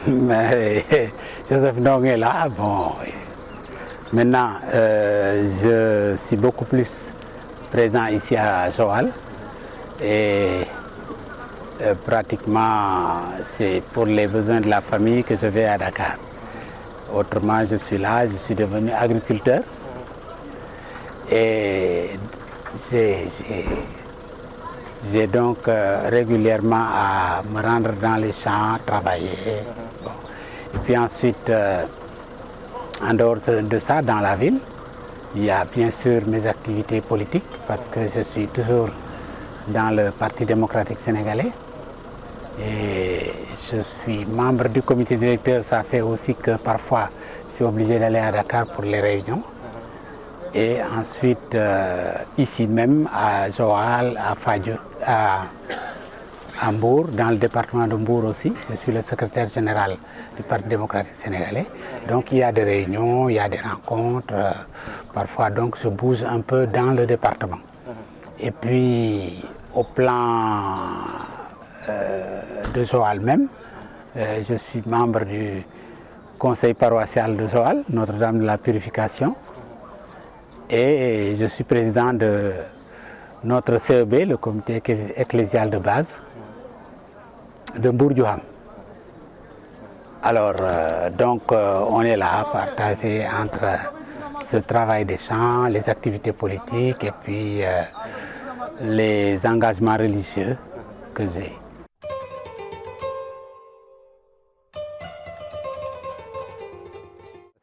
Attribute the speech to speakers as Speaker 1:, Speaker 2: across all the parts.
Speaker 1: Mais Joseph Ndong est là. Bon, maintenant, je suis beaucoup plus présent ici à Joal et pratiquement c'est pour les besoins de la famille que je vais à Dakar. Autrement, je suis là, je suis devenu agriculteur et j'ai donc régulièrement à me rendre dans les champs, travailler. Bon. Et puis ensuite, en dehors de ça, dans la ville, il y a bien sûr mes activités politiques parce que je suis toujours dans le Parti démocratique sénégalais et je suis membre du comité directeur. Ça fait aussi que parfois je suis obligé d'aller à Dakar pour les réunions. Et ensuite, ici même, à Joal, à Fadiouth, à Mbour, dans le département de Mbour aussi, je suis le secrétaire général du Parti démocratique sénégalais. Donc il y a des réunions, il y a des rencontres, parfois donc je bouge un peu dans le département. Et puis au plan de Joal même, je suis membre du conseil paroissial de Joal, Notre-Dame de la Purification. Et je suis président de notre CEB, le comité ecclésial de base de Mbour-Dioham. Alors, on est là, partagé entre ce travail des champs, les activités politiques et puis les engagements religieux que j'ai.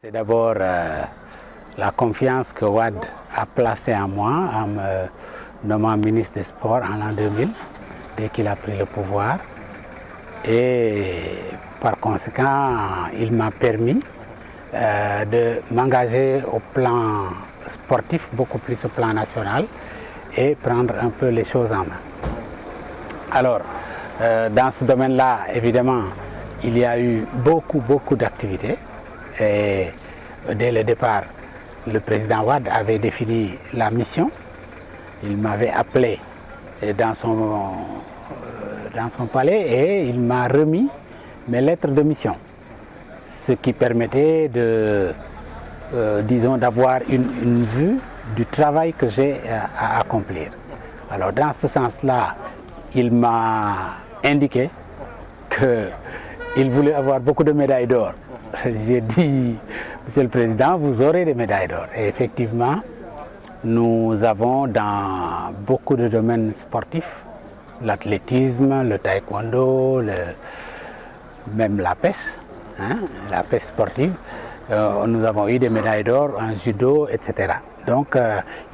Speaker 1: C'est d'abord la confiance que Wade a placée en moi en me nommant ministre des Sports en l'an 2000, dès qu'il a pris le pouvoir. Et par conséquent, il m'a permis de m'engager au plan sportif, beaucoup plus au plan national, et prendre un peu les choses en main. Alors, dans ce domaine-là, évidemment, il y a eu beaucoup d'activités. Et dès le départ, le président Wade avait défini la mission. Il m'avait appelé dans son palais et il m'a remis mes lettres de mission. Ce qui permettait disons, d'avoir une vue du travail que j'ai à accomplir. Alors dans ce sens-là, il m'a indiqué qu'il voulait avoir beaucoup de médailles d'or. J'ai dit, Monsieur le Président, vous aurez des médailles d'or. Et effectivement, nous avons dans beaucoup de domaines sportifs, l'athlétisme, le taekwondo, même la pêche, la pêche sportive, nous avons eu des médailles d'or en judo, etc. Donc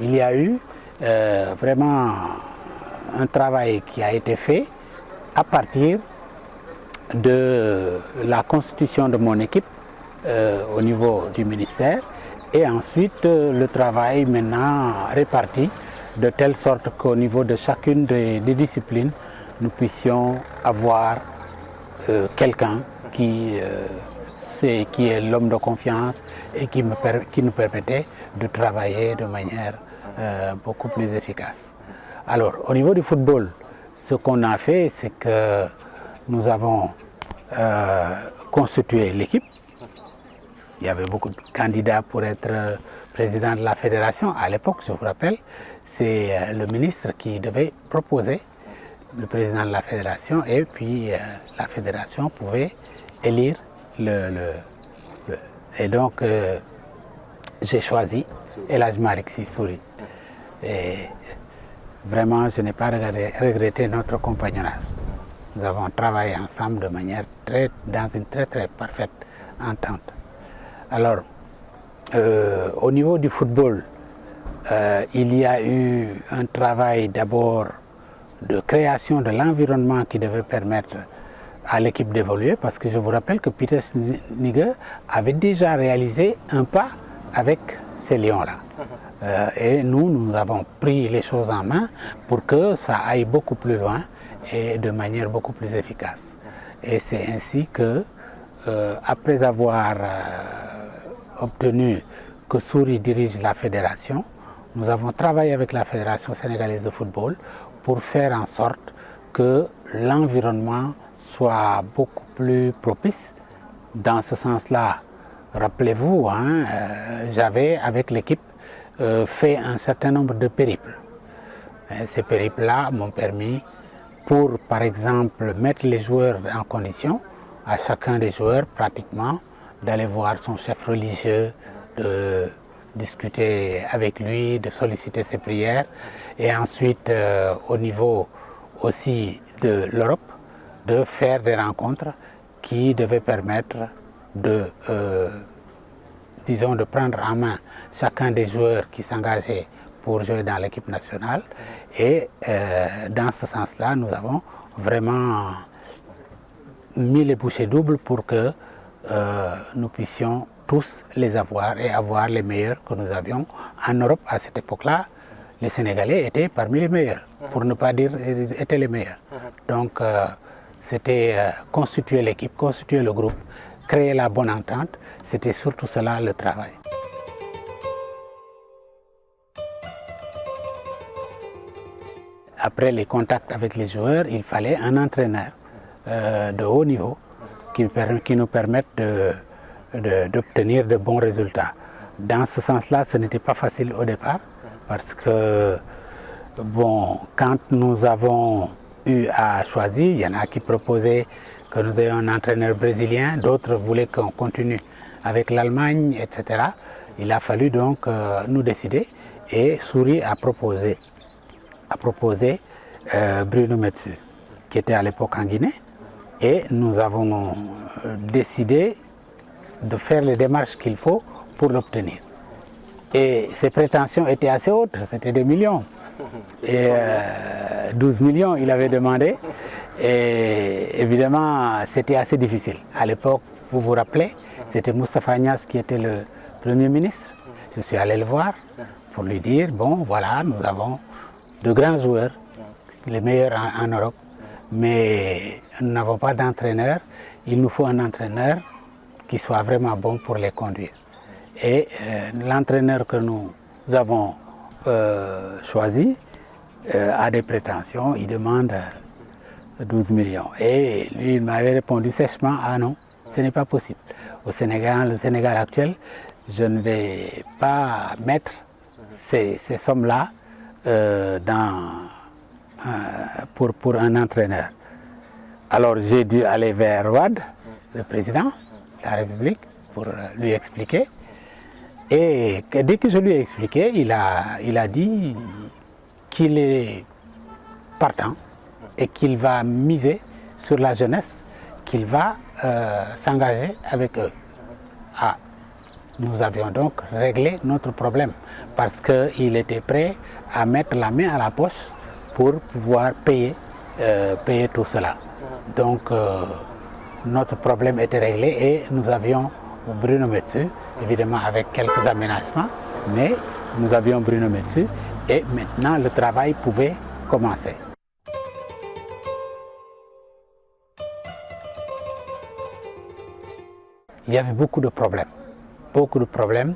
Speaker 1: il y a eu vraiment un travail qui a été fait à partir de la constitution de mon équipe au niveau du ministère et ensuite le travail maintenant réparti de telle sorte qu'au niveau de chacune des disciplines nous puissions avoir quelqu'un qui est l'homme de confiance et qui nous permettait de travailler de manière beaucoup plus efficace. Alors au niveau du football, ce qu'on a fait, c'est que nous avons constitué l'équipe. Il y avait beaucoup de candidats pour être président de la fédération. À l'époque, je vous rappelle, c'est le ministre qui devait proposer le président de la fédération et puis la fédération pouvait élire et donc j'ai choisi El Hadj Malick Sy Souris. Et vraiment, je n'ai pas regretté notre compagnonnage. Nous avons travaillé ensemble de manière dans une très parfaite entente. Alors, au niveau du football, il y a eu un travail d'abord de création de l'environnement qui devait permettre à l'équipe d'évoluer, parce que je vous rappelle que Peter Schnittger avait déjà réalisé un pas avec ces lions-là. Et nous avons pris les choses en main pour que ça aille beaucoup plus loin et de manière beaucoup plus efficace. Et c'est ainsi que, après avoir obtenu que Souris dirige la fédération, nous avons travaillé avec la Fédération sénégalaise de football pour faire en sorte que l'environnement soit beaucoup plus propice Dans ce sens-là, rappelez-vous, j'avais avec l'équipe fait un certain nombre de périples. Ces périples-là m'ont permis, pour par exemple mettre les joueurs en condition, à chacun des joueurs pratiquement, d'aller voir son chef religieux, de discuter avec lui, de solliciter ses prières, et ensuite au niveau aussi de l'Europe, de faire des rencontres qui devaient permettre de, disons, de prendre en main chacun des joueurs qui s'engageaient pour jouer dans l'équipe nationale. Et dans ce sens-là, nous avons vraiment mis les bouchées doubles pour que nous puissions tous les avoir et avoir les meilleurs que nous avions en Europe. À cette époque-là, les Sénégalais étaient parmi les meilleurs, pour ne pas dire ils étaient les meilleurs. Donc c'était constituer l'équipe, constituer le groupe, créer la bonne entente, c'était surtout cela le travail. Après les contacts avec les joueurs, il fallait un entraîneur de haut niveau qui nous permette d'obtenir de bons résultats. Dans ce sens-là, ce n'était pas facile au départ parce que, bon, quand nous avons eu à choisir, il y en a qui proposaient que nous ayons un entraîneur brésilien, d'autres voulaient qu'on continue avec l'Allemagne, etc. Il a fallu donc nous décider et Souris a proposé Bruno Metsu, qui était à l'époque en Guinée, et nous avons décidé de faire les démarches qu'il faut pour l'obtenir. Et ses prétentions étaient assez hautes, c'était des millions. Et 12 millions il avait demandé, et évidemment c'était assez difficile. À l'époque, vous vous rappelez, c'était Moustapha Niasse qui était le Premier ministre. Je suis allé le voir pour lui dire, bon voilà, nous avons de grands joueurs, les meilleurs en Europe, mais nous n'avons pas d'entraîneur. Il nous faut un entraîneur qui soit vraiment bon pour les conduire. Et l'entraîneur que nous avons choisi a des prétentions, il demande 12 millions. Et lui, il m'avait répondu sèchement, ah non, ce n'est pas possible. Au Sénégal, le Sénégal actuel, je ne vais pas mettre ces sommes-là pour un entraîneur. Alors j'ai dû aller vers Wade, le président de la République, pour lui expliquer. Et dès que je lui ai expliqué, il a dit qu'il est partant et qu'il va miser sur la jeunesse, qu'il va s'engager avec eux. Ah, nous avions donc réglé notre problème parce qu'il était prêt à mettre la main à la poche pour pouvoir payer tout cela. Donc notre problème était réglé et nous avions Bruno Metsu, évidemment avec quelques aménagements, mais nous avions Bruno Metsu et maintenant le travail pouvait commencer. Il y avait beaucoup de problèmes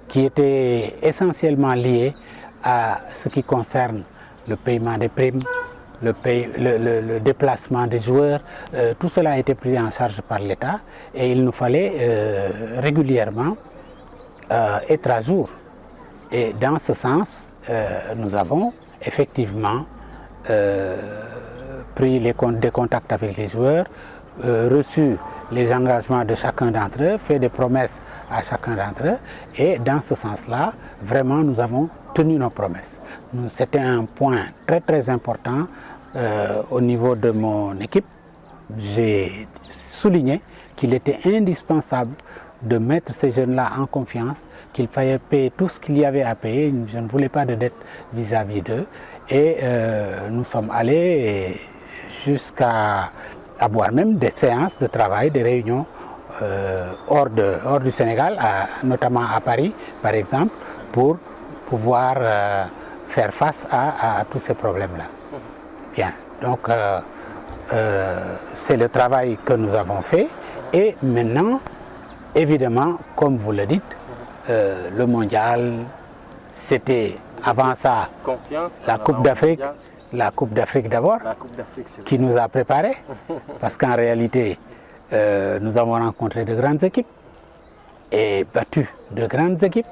Speaker 1: qui étaient essentiellement liés à ce qui concerne le paiement des primes, le déplacement des joueurs. Tout cela a été pris en charge par l'État et il nous fallait régulièrement être à jour. Et dans ce sens, nous avons effectivement pris des contacts avec les joueurs, reçu les engagements de chacun d'entre eux, fait des promesses à chacun d'entre eux, et dans ce sens-là, vraiment, nous avons tenu nos promesses. C'était un point très important au niveau de mon équipe. J'ai souligné qu'il était indispensable de mettre ces jeunes-là en confiance, qu'il fallait payer tout ce qu'il y avait à payer. Je ne voulais pas de dette vis-à-vis d'eux. Et nous sommes allés jusqu'à avoir même des séances de travail, des réunions hors du Sénégal, notamment à Paris, par exemple, pour pouvoir faire face à tous ces problèmes-là. Bien, donc c'est le travail que nous avons fait. Et maintenant, évidemment, comme vous le dites, le mondial, c'était avant ça la Coupe d'Afrique. La Coupe d'Afrique d'abord, qui nous a préparés, parce qu'en réalité, Nous avons rencontré de grandes équipes et battu de grandes équipes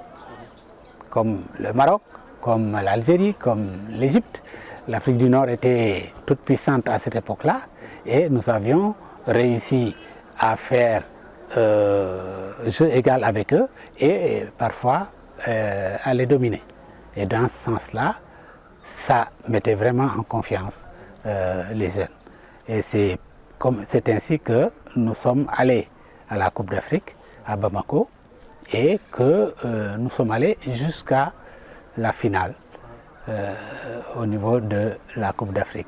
Speaker 1: comme le Maroc, comme l'Algérie, comme l'Égypte. L'Afrique du Nord était toute puissante à cette époque-là et nous avions réussi à faire jeu égal avec eux et parfois à les dominer. Et dans ce sens-là, ça mettait vraiment en confiance les jeunes. Et c'est ainsi que nous sommes allés à la Coupe d'Afrique à Bamako et que nous sommes allés jusqu'à la finale au niveau de la Coupe d'Afrique.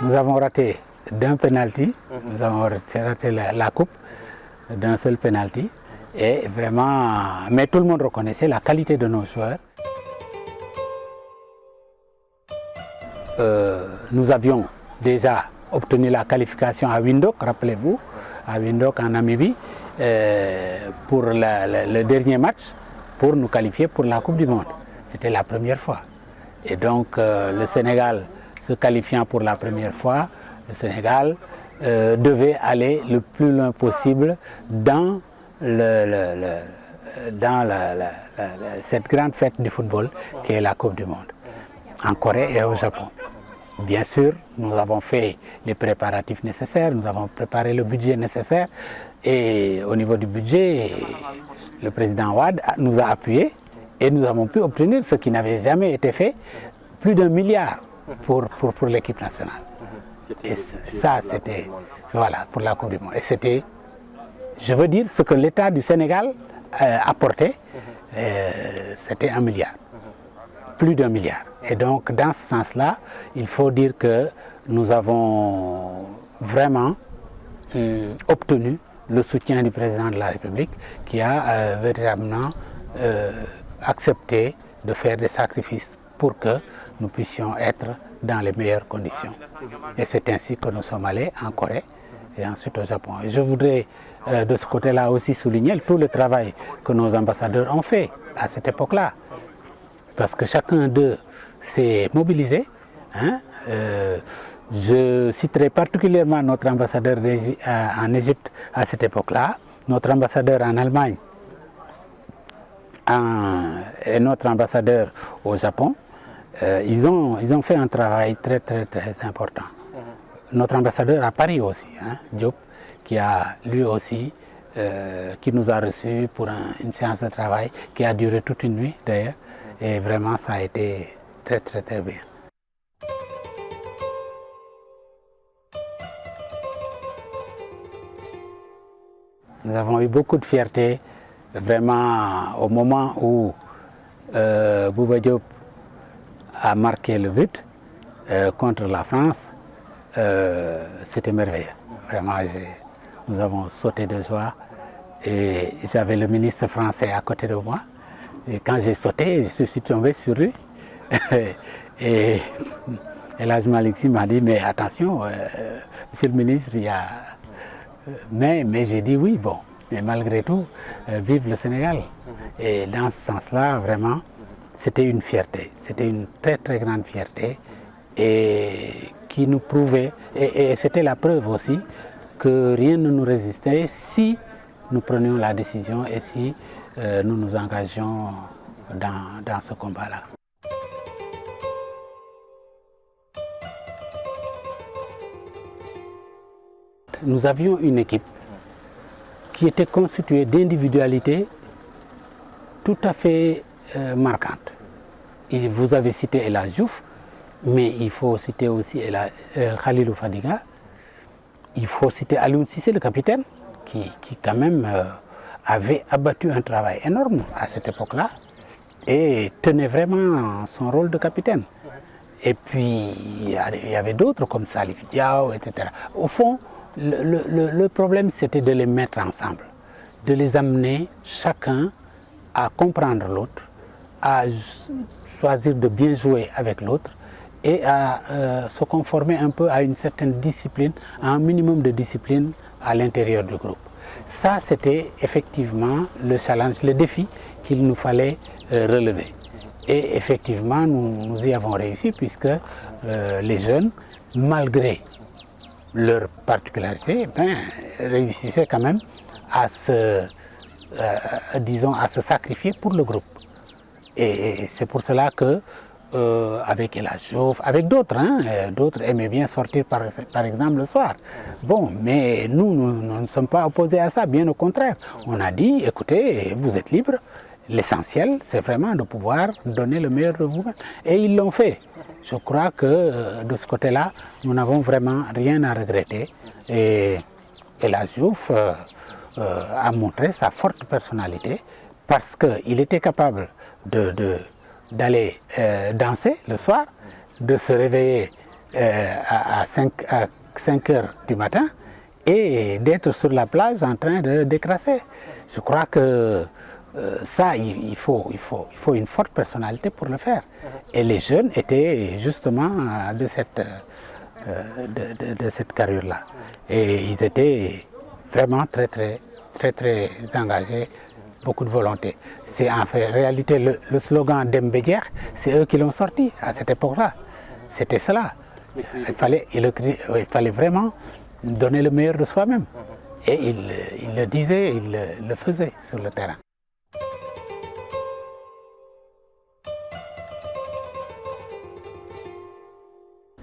Speaker 1: Nous avons raté d'un penalty, nous avons raté la coupe d'un seul penalty et vraiment, mais tout le monde reconnaissait la qualité de nos joueurs. Nous avions déjà obtenu la qualification à Windhoek, rappelez-vous, à Windhoek en Namibie, pour le dernier match, pour nous qualifier pour la Coupe du Monde. C'était la première fois. Et donc le Sénégal se qualifiant pour la première fois, le Sénégal devait aller le plus loin possible dans, cette grande fête du football qui est la Coupe du Monde, en Corée et au Japon. Bien sûr, nous avons fait les préparatifs nécessaires, nous avons préparé le budget nécessaire et au niveau du budget, le président Wade nous a appuyés et nous avons pu obtenir ce qui n'avait jamais été fait, plus d'1 milliard pour l'équipe nationale. Et ça, c'était voilà, pour la Coupe du Monde. Et c'était, je veux dire, ce que l'État du Sénégal apportait, c'était 1 milliard. Plus d'1 milliard. Et donc, dans ce sens-là, il faut dire que nous avons vraiment obtenu le soutien du président de la République qui a véritablement accepté de faire des sacrifices pour que nous puissions être dans les meilleures conditions. Et c'est ainsi que nous sommes allés en Corée et ensuite au Japon. Et je voudrais de ce côté-là aussi souligner tout le travail que nos ambassadeurs ont fait à cette époque-là. Parce que chacun d'eux s'est mobilisé. Hein. Je citerai particulièrement notre ambassadeur en Égypte à cette époque-là, notre ambassadeur en Allemagne et notre ambassadeur au Japon. Ils ont fait un travail très important. Notre ambassadeur à Paris aussi, hein, Diop, qui a lui aussi, qui nous a reçus pour une séance de travail qui a duré toute une nuit d'ailleurs. Et vraiment, ça a été très bien. Nous avons eu beaucoup de fierté, vraiment, au moment où Bouba Diop a marqué le but contre la France. C'était merveilleux. Vraiment, nous avons sauté de joie et j'avais le ministre français à côté de moi. Et quand j'ai sauté, je suis tombé sur lui. Et Elhadji Malick Sy m'a dit, mais attention, monsieur le ministre, il y a... Mais j'ai dit oui, bon, mais malgré tout, vive le Sénégal. Et dans ce sens-là, vraiment, c'était une fierté. C'était une très grande fierté et qui nous prouvait, et c'était la preuve aussi, que rien ne nous résistait si nous prenions la décision et si nous nous engagions dans ce combat-là. Nous avions une équipe qui était constituée d'individualités tout à fait marquantes. Et vous avez cité Elhadji Diouf, mais il faut citer aussi Khalilou Fadiga, il faut citer Alioune Cissé, le capitaine, qui quand même avait abattu un travail énorme à cette époque-là et tenait vraiment son rôle de capitaine. Et puis, il y avait d'autres comme Salif Diao, etc. Au fond, le problème, c'était de les mettre ensemble, de les amener chacun à comprendre l'autre, à choisir de bien jouer avec l'autre et à se conformer un peu à une certaine discipline, à un minimum de discipline à l'intérieur du groupe. Ça, c'était effectivement le challenge, le défi qu'il nous fallait relever. Et effectivement, nous y avons réussi puisque les jeunes, malgré leur particularité, réussissaient quand même à disons, à se sacrifier pour le groupe. Et c'est pour cela que avec El Hadj Diouf, avec d'autres, d'autres aimaient bien sortir par exemple le soir. Bon, mais nous ne sommes pas opposés à ça, bien au contraire. On a dit, écoutez, vous êtes libres, l'essentiel c'est vraiment de pouvoir donner le meilleur de vous-même. Et ils l'ont fait. Je crois que de ce côté-là, nous n'avons vraiment rien à regretter. Et El Hadj Diouf a montré sa forte personnalité parce qu'il était capable d'aller danser le soir, de se réveiller à 5 heures du matin et d'être sur la plage en train de décrasser. Je crois que ça, il faut une forte personnalité pour le faire. Et les jeunes étaient justement de cette carrure-là. Et ils étaient vraiment très engagés, beaucoup de volonté. C'est en fait, réalité le slogan d'Embédière, c'est eux qui l'ont sorti à cette époque-là. C'était cela. Il fallait vraiment donner le meilleur de soi-même. Et il le disait, il le faisait sur le terrain.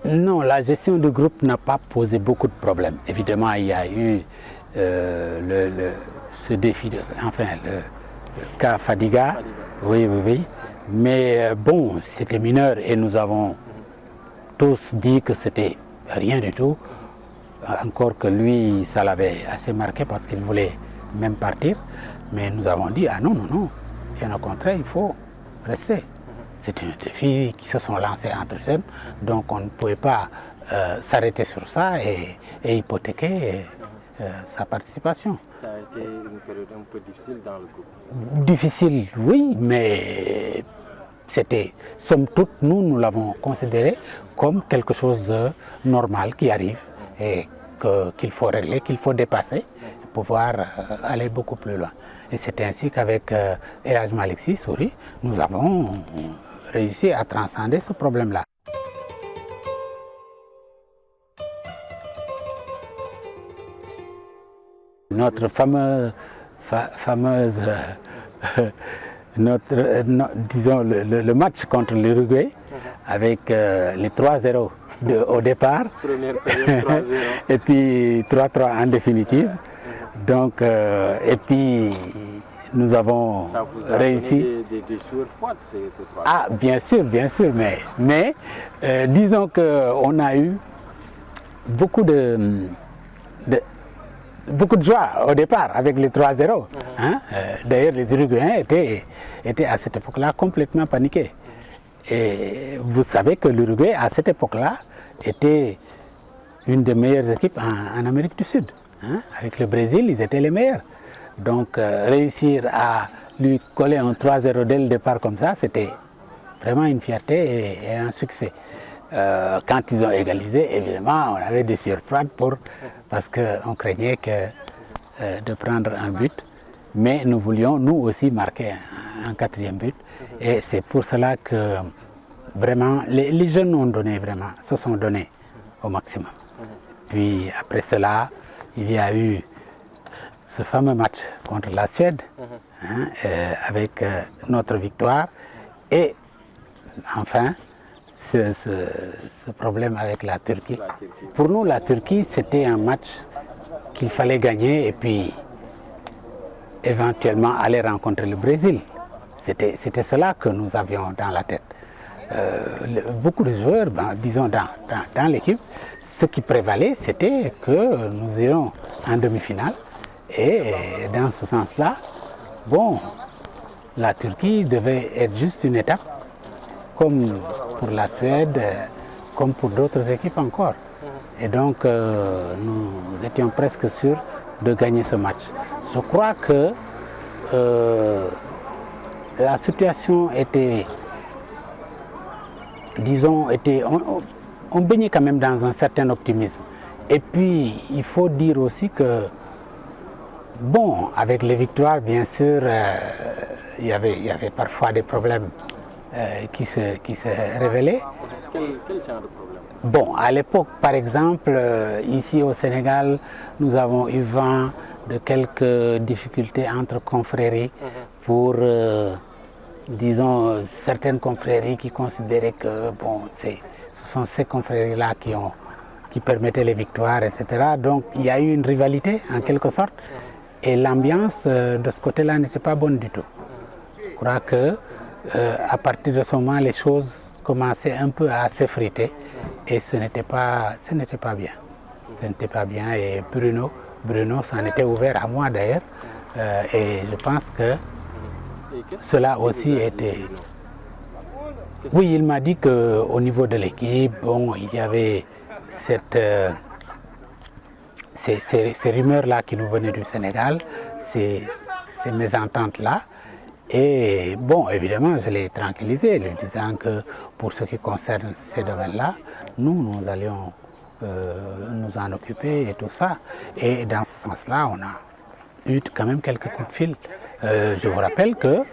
Speaker 1: Non, la gestion du groupe n'a pas posé beaucoup de problèmes. Évidemment, il y a eu ce défi, le cas Fadiga, oui. Mais bon, c'était mineur et nous avons tous dit que c'était rien du tout. Encore que lui, ça l'avait assez marqué parce qu'il voulait même partir. Mais nous avons dit, ah non, bien au contraire, il faut rester. C'est un défi qui se sont lancés entre jeunes, donc on ne pouvait pas s'arrêter sur ça et hypothéquer sa participation.
Speaker 2: Ça a été une période un peu difficile dans le groupe.
Speaker 1: Difficile, oui, mais c'était, somme toute, nous l'avons considéré comme quelque chose de normal qui arrive et qu'il faut régler, qu'il faut dépasser pour pouvoir aller beaucoup plus loin. Et c'est ainsi qu'avec El Hadj Malick Sy Souris, nous avons réussi à transcender ce problème-là. Notre disons le match contre l'Uruguay avec les 3-0 au départ et puis 3-3 en définitive. Donc, et puis nous avons réussi.
Speaker 2: Des sueurs froides, ces 3-0.
Speaker 1: Ah, bien sûr, mais disons qu'on a eu beaucoup de joie au départ avec les 3-0. D'ailleurs, les Uruguayens étaient à cette époque-là complètement paniqués. Et vous savez que l'Uruguay, à cette époque-là, était une des meilleures équipes en Amérique du Sud. Avec le Brésil, ils étaient les meilleurs. Donc, réussir à lui coller un 3-0 dès le départ comme ça, c'était vraiment une fierté et un succès. Quand ils ont égalisé, évidemment, on avait des sueurs froides parce qu'on craignait de prendre un but. Mais nous voulions, nous aussi, marquer un 4e but. Et c'est pour cela que vraiment, les jeunes ont donné vraiment, se sont donnés au maximum. Puis après cela, il y a eu ce fameux match contre la Suède, avec notre victoire. Et enfin, ce problème avec la Turquie. Pour nous, la Turquie, c'était un match qu'il fallait gagner et puis éventuellement aller rencontrer le Brésil. C'était cela que nous avions dans la tête. Beaucoup de joueurs, disons dans l'équipe, ce qui prévalait, c'était que nous irions en demi-finale. Et dans ce sens-là, bon, la Turquie devait être juste une étape, comme pour la Suède, comme pour d'autres équipes encore. Et donc, nous étions presque sûrs de gagner ce match. Je crois que la situation était, disons, on baignait quand même dans un certain optimisme. Et puis, il faut dire aussi que, bon, avec les victoires, bien sûr, il y avait parfois des problèmes qui se révélaient.
Speaker 2: Quel genre de problème?
Speaker 1: Bon, à l'époque, par exemple, ici au Sénégal, nous avons eu vent de quelques difficultés entre confréries pour, disons, certaines confréries qui considéraient que, bon, ce sont ces confréries-là qui permettaient les victoires, etc. Donc, il y a eu une rivalité, en quelque sorte, et l'ambiance de ce côté-là n'était pas bonne du tout. Je crois que à partir de ce moment, les choses commençaient un peu à s'effriter et ce n'était pas bien. Ce n'était pas bien et Bruno s'en était ouvert à moi d'ailleurs et je pense que cela aussi était... Oui, il m'a dit qu'au niveau de l'équipe, bon, il y avait ces rumeurs-là qui nous venaient du Sénégal, ces mésententes-là. Et bon, évidemment, je l'ai tranquillisé, lui disant que pour ce qui concerne ces domaines-là, nous allions nous en occuper et tout ça. Et dans ce sens-là, on a eu quand même quelques coups de fil. Je vous rappelle que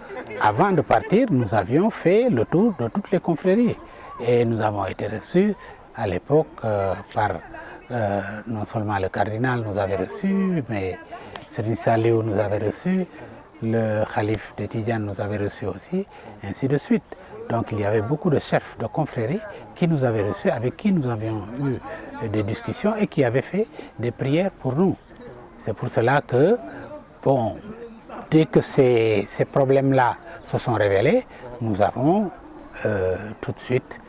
Speaker 1: avant de partir, nous avions fait le tour de toutes les confréries. Et nous avons été reçus à l'époque par non seulement le cardinal nous avait reçus, mais Serigne Saliou nous avait reçus, le calife de Tidjane nous avait reçus aussi, ainsi de suite. Donc il y avait beaucoup de chefs de confréries qui nous avaient reçus, avec qui nous avions eu des discussions et qui avaient fait des prières pour nous. C'est pour cela que, bon, dès que ces problèmes-là se sont révélés, nous avons tout de suite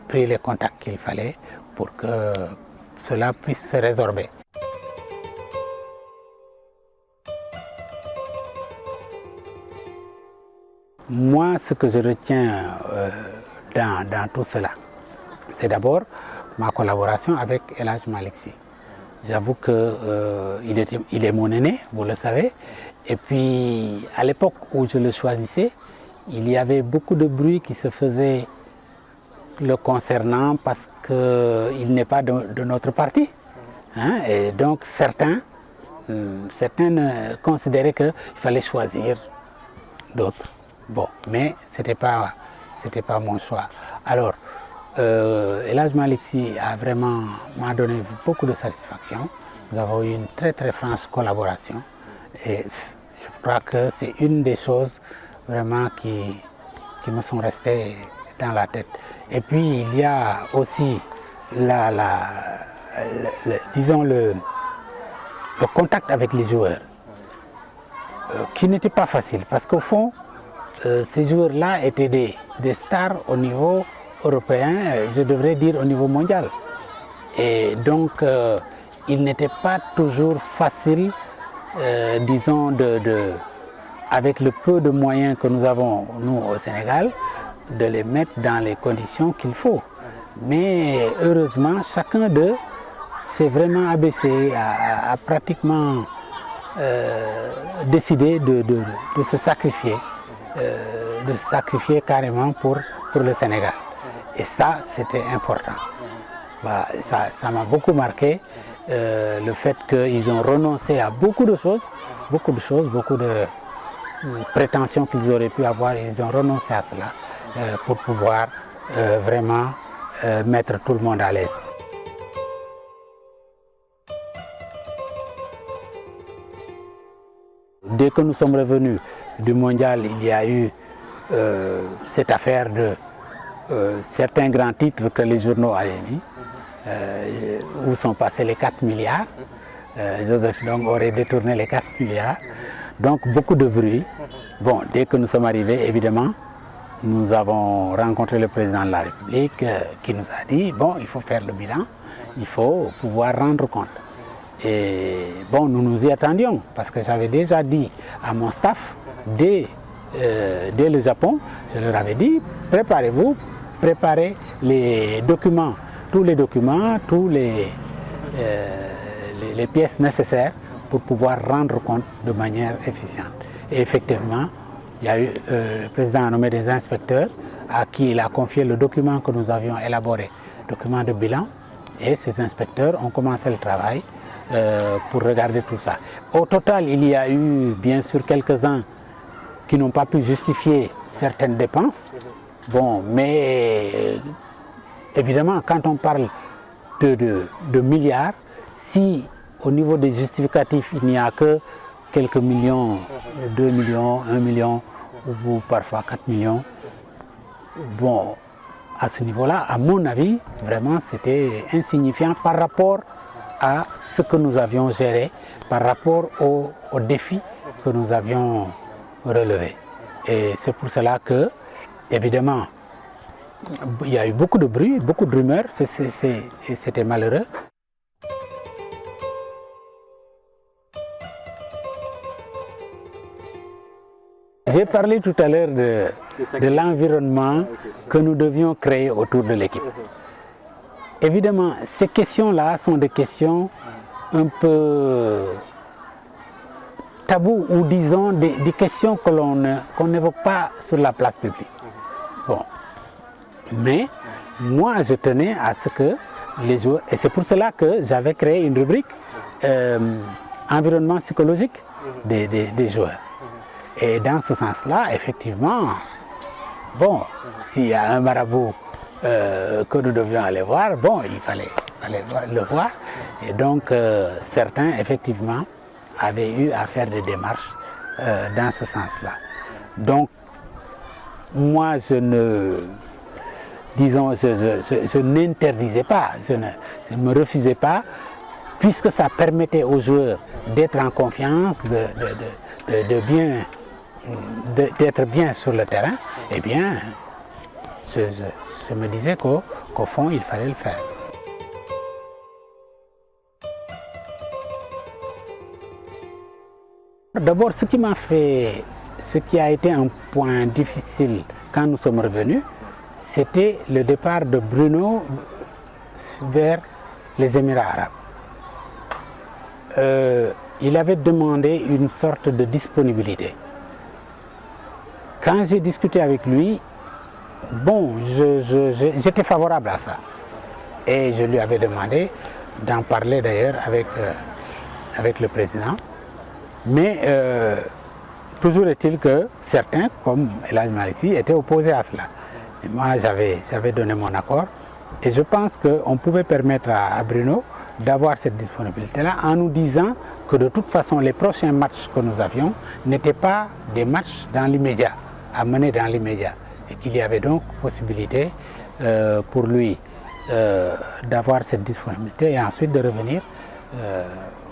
Speaker 1: pris les contacts qu'il fallait pour que cela puisse se résorber. Moi, ce que je retiens dans tout cela, c'est d'abord ma collaboration avec El Hadj Malick Sy. J'avoue qu'il est mon aîné, vous le savez. Et puis, à l'époque où je le choisissais, il y avait beaucoup de bruit qui se faisait le concernant parce qu'il n'est pas de notre parti. Hein? Et donc, certains considéraient qu'il fallait choisir d'autres. Bon, mais ce n'était pas mon choix. Alors, El Hadj Malick Sy m'a donné beaucoup de satisfaction. Nous avons eu une très très franche collaboration et je crois que c'est une des choses vraiment qui me sont restées dans la tête. Et puis il y a aussi disons le contact avec les joueurs qui n'était pas facile parce qu'au fond ces joueurs-là étaient des stars au niveau européen, je devrais dire au niveau mondial. Et donc, il n'était pas toujours facile, disons, avec le peu de moyens que nous avons, nous, au Sénégal, de les mettre dans les conditions qu'il faut. Mais heureusement, chacun d'eux s'est vraiment abaissé, a pratiquement décidé de se sacrifier. De se sacrifier carrément pour le Sénégal. Et ça, c'était important. Voilà, ça m'a beaucoup marqué, le fait qu'ils ont renoncé à beaucoup de choses, beaucoup de prétentions qu'ils auraient pu avoir, ils ont renoncé à cela pour pouvoir vraiment mettre tout le monde à l'aise. Dès que nous sommes revenus du mondial, il y a eu cette affaire de certains grands titres que les journaux avaient mis, où sont passés les 4 milliards. Joseph Ndong aurait détourné les 4 milliards. Donc beaucoup de bruit. Bon, dès que nous sommes arrivés, évidemment, nous avons rencontré le président de la République qui nous a dit, bon, il faut faire le bilan, il faut pouvoir rendre compte. Et bon, nous nous y attendions parce que j'avais déjà dit à mon staff, dès le Japon, je leur avais dit, préparez-vous, préparez les documents, toutes les pièces nécessaires pour pouvoir rendre compte de manière efficiente. Et effectivement, il y a eu le président a nommé des inspecteurs à qui il a confié le document que nous avions élaboré, document de bilan, et ces inspecteurs ont commencé le travail pour regarder tout ça. Au total, il y a eu bien sûr quelques-uns qui n'ont pas pu justifier certaines dépenses. Bon, mais évidemment, quand on parle de milliards, si au niveau des justificatifs, il n'y a que quelques millions, 2 millions, 1 million, ou parfois 4 millions, bon, à ce niveau-là, à mon avis, vraiment, c'était insignifiant par rapport à ce que nous avions géré, par rapport aux défis que nous avions relevés. Et c'est pour cela que, évidemment, il y a eu beaucoup de bruit, beaucoup de rumeurs, et c'était malheureux. J'ai parlé tout à l'heure de l'environnement que nous devions créer autour de l'équipe. Évidemment, ces questions-là sont des questions un peu tabous, ou disons des questions qu'on n'évoque pas sur la place publique. Bon. Mais moi, je tenais à ce que les joueurs, et c'est pour cela que j'avais créé une rubrique environnement psychologique des joueurs. Et dans ce sens-là, effectivement, bon, s'il y a un marabout que nous devions aller voir, bon, il fallait le voir. Et donc, certains, effectivement, avaient eu à faire des démarches dans ce sens-là. Donc, moi, je n'interdisais pas, je ne me refusais pas, puisque ça permettait aux joueurs d'être en confiance, d'être bien sur le terrain. Eh bien, je me disais qu'au fond, il fallait le faire. D'abord, ce qui a été un point difficile quand nous sommes revenus, c'était le départ de Bruno vers les Émirats arabes. Il avait demandé une sorte de disponibilité. Quand j'ai discuté avec lui, bon, j'étais favorable à ça. Et je lui avais demandé d'en parler d'ailleurs avec le président. Mais toujours est-il que certains, comme El Hadj Malick Sy, étaient opposés à cela. Et moi, j'avais donné mon accord. Et je pense qu'on pouvait permettre à Bruno d'avoir cette disponibilité-là en nous disant que de toute façon, les prochains matchs que nous avions n'étaient pas des matchs dans l'immédiat, à mener dans l'immédiat. Et qu'il y avait donc possibilité pour lui d'avoir cette disponibilité et ensuite de revenir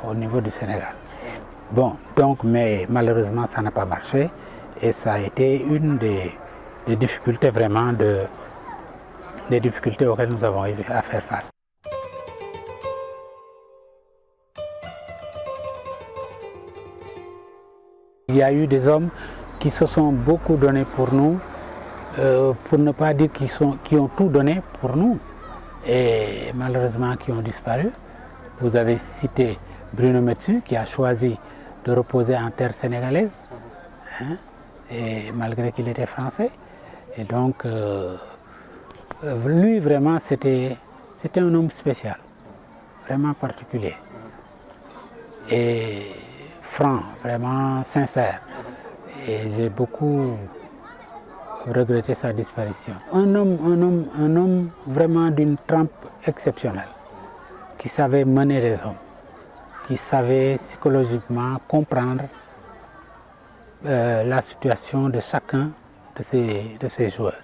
Speaker 1: au niveau du Sénégal. Bon, donc, mais malheureusement, ça n'a pas marché et ça a été une des difficultés vraiment, des difficultés auxquelles nous avons eu à faire face. Il y a eu des hommes qui se sont beaucoup donnés pour nous, pour ne pas dire qui ont tout donné pour nous et malheureusement qui ont disparu. Vous avez cité Bruno Metsu qui a choisi de reposer en terre sénégalaise, hein, et malgré qu'il était français. Et donc, lui vraiment c'était un homme spécial, vraiment particulier. Et franc, vraiment sincère. Et j'ai beaucoup regretté sa disparition. Un homme vraiment d'une trempe exceptionnelle, qui savait mener les hommes, qui savait psychologiquement comprendre la situation de chacun de ces joueurs.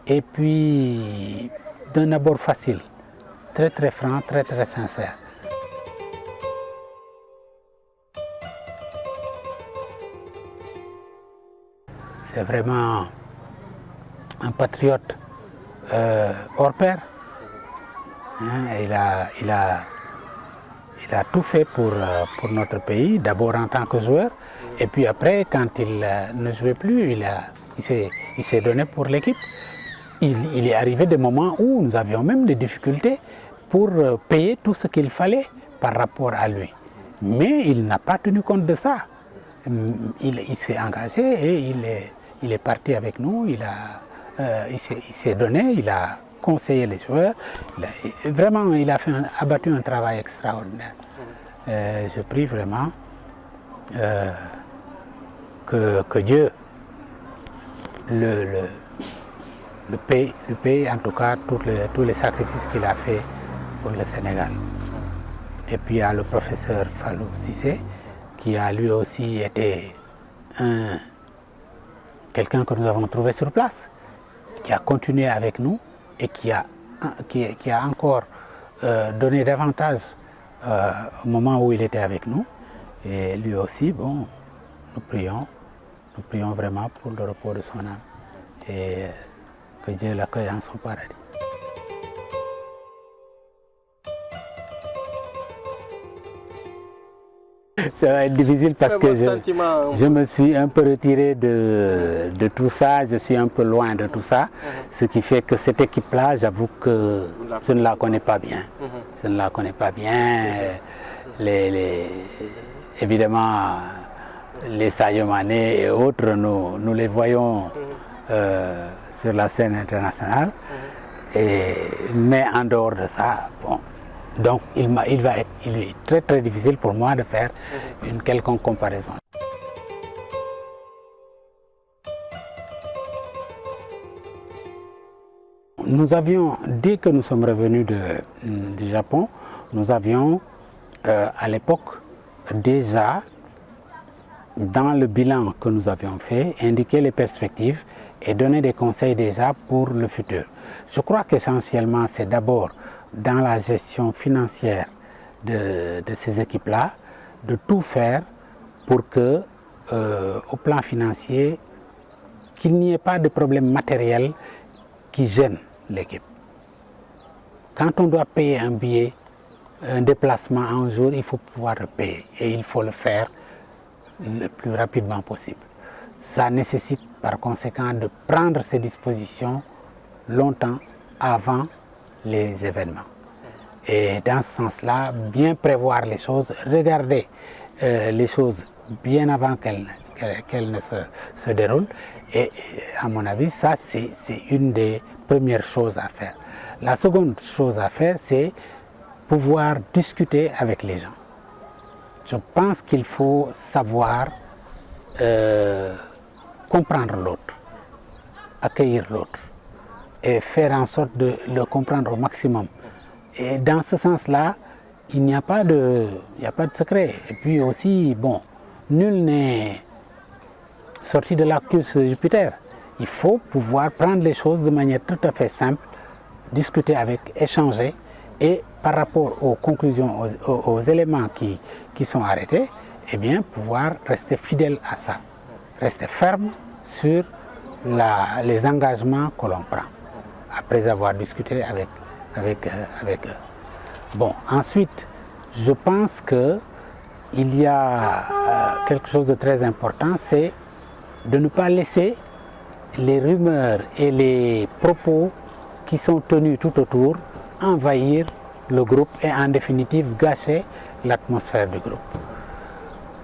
Speaker 1: Et puis, d'un abord facile, très très franc, très très sincère. C'est vraiment un patriote hors pair. Hein, il a tout fait pour notre pays, d'abord en tant que joueur, et puis après, quand il ne jouait plus, il s'est donné pour l'équipe. Il est arrivé des moments où nous avions même des difficultés pour payer tout ce qu'il fallait par rapport à lui. Mais il n'a pas tenu compte de ça. Il s'est engagé et il est parti avec nous, il s'est donné, il a conseillé les joueurs. Vraiment, il a abattu un travail extraordinaire. Je prie vraiment que Dieu le pays en tout cas tous les sacrifices qu'il a fait pour le Sénégal. Et puis il y a le professeur Fallou Cissé qui a lui aussi été quelqu'un que nous avons trouvé sur place, qui a continué avec nous et qui a encore donné davantage au moment où il était avec nous. Et lui aussi, bon, nous prions vraiment pour le repos de son âme et que Dieu l'accueille en son paradis. Ça va être difficile parce que je me suis un peu retiré de tout ça, je suis un peu loin de tout ça, ce qui fait que cette équipe-là, j'avoue que je ne la connais pas bien. Je ne la connais pas bien. Évidemment, les Sadio Mané et autres, nous les voyons sur la scène internationale, mais en dehors de ça, bon. Donc il est très très difficile pour moi de faire une quelconque comparaison. Nous avions, dès que nous sommes revenus du Japon, nous avions à l'époque déjà, dans le bilan que nous avions fait, indiqué les perspectives et donné des conseils déjà pour le futur. Je crois qu'essentiellement c'est d'abord dans la gestion financière de ces équipes-là, de tout faire pour que, au plan financier, qu'il n'y ait pas de problème matériel qui gêne l'équipe. Quand on doit payer un billet, un déplacement un jour, il faut pouvoir le payer et il faut le faire le plus rapidement possible. Ça nécessite par conséquent de prendre ces dispositions longtemps avant les événements. Et dans ce sens-là, bien prévoir les choses, regarder les choses bien avant qu'elles ne se déroulent. Et à mon avis, ça c'est une des premières choses à faire. La seconde chose à faire, c'est pouvoir discuter avec les gens. Je pense qu'il faut savoir comprendre l'autre, accueillir l'autre et faire en sorte de le comprendre au maximum. Et dans ce sens-là, il n'y a pas de secret. Et puis aussi, bon, nul n'est sorti de la course de Jupiter. Il faut pouvoir prendre les choses de manière tout à fait simple, discuter avec, échanger, et par rapport aux conclusions, aux éléments qui sont arrêtés, eh bien, pouvoir rester fidèle à ça, rester ferme sur les engagements que l'on prend, après avoir discuté avec eux. Bon, ensuite, je pense qu'il y a quelque chose de très important, c'est de ne pas laisser les rumeurs et les propos qui sont tenus tout autour envahir le groupe et en définitive gâcher l'atmosphère du groupe.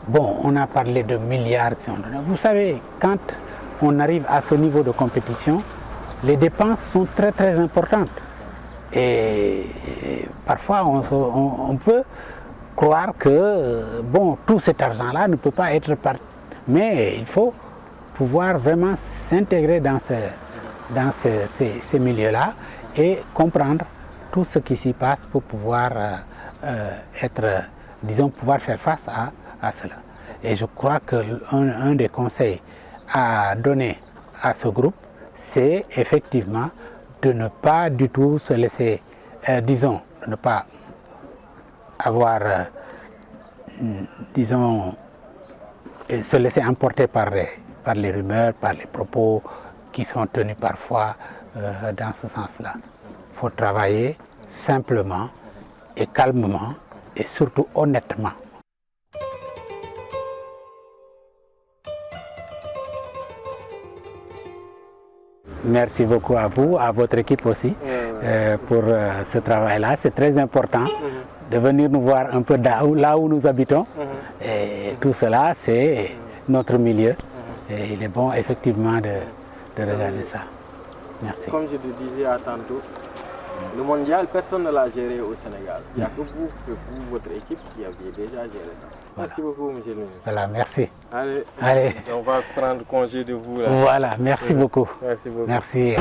Speaker 1: Bon, on a parlé de milliards qui sont donnés. Vous savez, quand on arrive à ce niveau de compétition, les dépenses sont très très importantes. Et parfois on peut croire que bon, tout cet argent-là ne peut pas être réparti. Mais il faut pouvoir vraiment s'intégrer dans ces milieux-là et comprendre tout ce qui s'y passe pour pouvoir pouvoir faire face à cela. Et je crois qu'un des conseils à donner à ce groupe, c'est effectivement de ne pas du tout se laisser, de ne pas avoir, se laisser emporter par les rumeurs, par les propos qui sont tenus parfois dans ce sens-là. Il faut travailler simplement et calmement et surtout honnêtement. Merci beaucoup à vous, à votre équipe aussi, pour ce travail-là. C'est très important de venir nous voir un peu là où nous habitons. Et tout cela, c'est notre milieu. Et il est bon effectivement de regarder ça. Merci.
Speaker 2: Comme je le disais à tantôt, Le mondial, personne ne l'a géré au Sénégal. Il n'y a que vous, votre équipe, qui aviez déjà géré ça.
Speaker 1: Voilà.
Speaker 2: Merci beaucoup, monsieur le ministre.
Speaker 1: Voilà, merci.
Speaker 2: Allez, on va prendre congé de vous là.
Speaker 1: Voilà, merci beaucoup.
Speaker 2: Merci beaucoup.
Speaker 1: Merci.